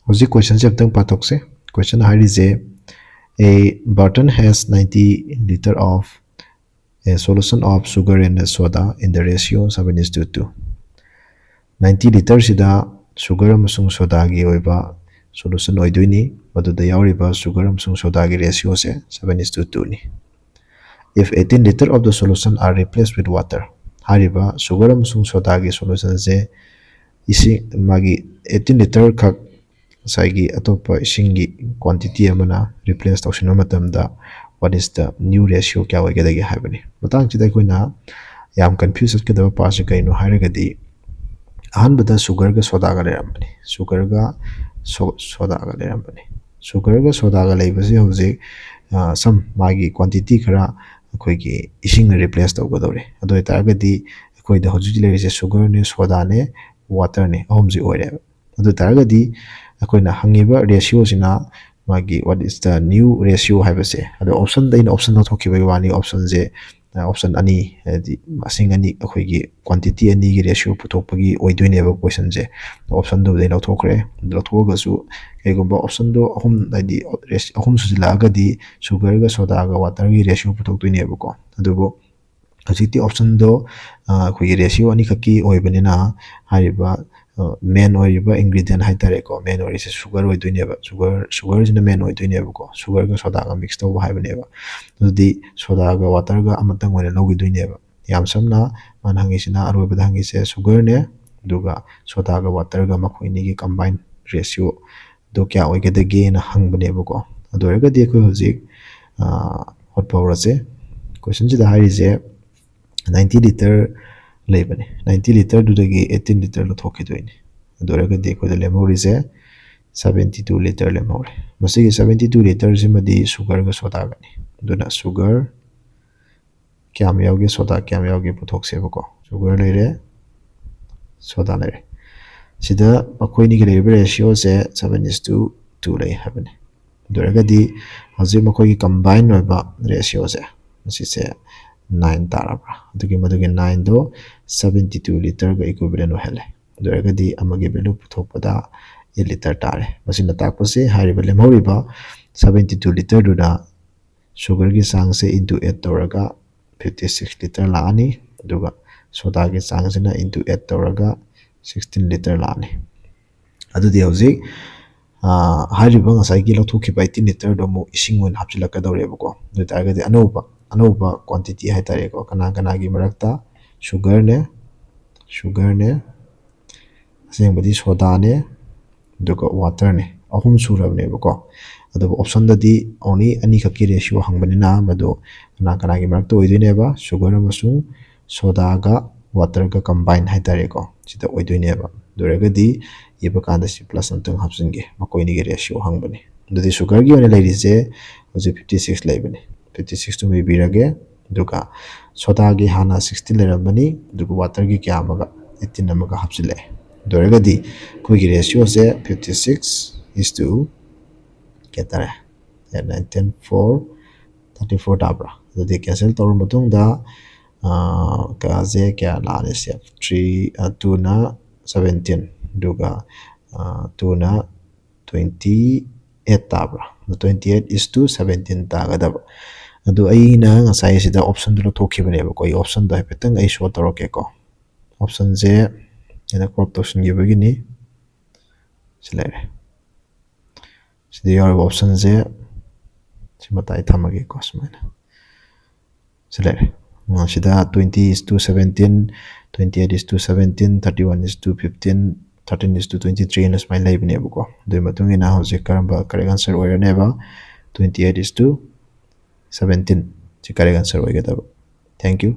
Hojik question se aptang patokse. Question is a Barthan has 90 liter of a solution of sugar and soda in the ratio 7:2. 90 liter sida sugar amasung soda gi oiba solution oidoini maduda yauriba sugar amasung soda gi ratio se 7:2 ni. If 18 liter of the solution are replaced with water, hariba sugar amasung soda gi solution se isi magi 18 liter khak saigi atopa isingi quantity amana replace tawsino matamda what is the new ratio kya oigedagi habani matang chida koina yam confused kedaba pass kaino hairagadi ahanbada sugar ga soda ga lerambani sugar ga soda ga lerambani sugar ga soda ga leibasi hauji some magi quantity khara akoigi ising replace tawgadore adoi taragadi akoida hoji lerise sugar ne soda ne water ne ahumji oire adu taragadi akoina hangiba ratio sina magi what is the new ratio habase adu option dain option no thokibai wani option je option ani di masing ani akoigi quantity ani gi ratio puthokpagi oidoine ba question je option do dain thokre lothoga su egomba option do ahum dai ahum sujila ga di sugar ga soda ga water gi ratio puthoktoine ba ko adugo hajiti option do akoigi ratio ani khaki oibanina hariba main oiba ingredient haitare ko main ori se sugar oidoine ba sugar is the main oidoine ba ko sugar ga soda ga mix to haibane ba di soda ga water ga amatang ore logi doine ba yam samna manhangi sina aroi badhangi se sugar ne duga soda ga water ga makhoini gi combine ratio do kya oigedage na hangbane ba ko adore ga de ko hojik hot power se question jida hari je 90 liter leibane 90 liter dudagi 18 liter lo thoki doine adore ga de ko de lemori se 72 liter lemori masigi 72 liter simadi sugar ga soda ga ni duna sugar kyam yauge soda kyam yauge puthok se ba ko sugar leire soda leire sida makoini gi leire ratio se 7:2 lei habane adore ga di haji makoi gi combine oiba ratio se masi se 9 tarabra adugi madugi 9 do 72 liter ga equivalent ohele adore ga di amagi value puthokpada 8 liter tare masina takpase hariba lemhoriba 72 liter duna sugar ki sang se into 8 toraga 56 liter laani duga soda ki sang se na into 8 toraga 16 liter laani adu di hauji hariba ngasai ki lothuki by 18 liter do mu ising wen hapchila ka dawre bako du targa di anoba quantity hai tare ko kana kana gi marakta sugar ne aseng badi soda ne duga water ne ahum surab ne bako adu option da di only ani khaki ratio hangbanina madu kana gi marakta oidoine ba sugar amasung soda ga water ga combine hai tare ko sida oidoine ba dorega di iba kanda si plus antang hapsinge makoini gi ratio hangbani dudi sugar gi one lady je oje 56 laibani 56 to me birage duka soda gi hana 16 lerabani duka water gi kya amaga 18 amaga hapsile dorega di koi gi ratio se 56 is to ketare 9 10 4 34 dabra dudi cancel tor matung da ka je kya la ne se 3 2 na 17 duga 2 na 28 tabra 28 is to 17 tagadaba adu aina ngasai sida option do thokhibane ba koi option da petang ai show toroke ko option je ena crop option gi begini silare sida yor option je simatai thamagi ko smana silare sida 20 is to 17 28 is to 17 31 is to 15 13 is to 23 and smile live neba ko doi matung ina hoje karamba correct answer oira neba 28 is to 17 ci correct answer oiga thank you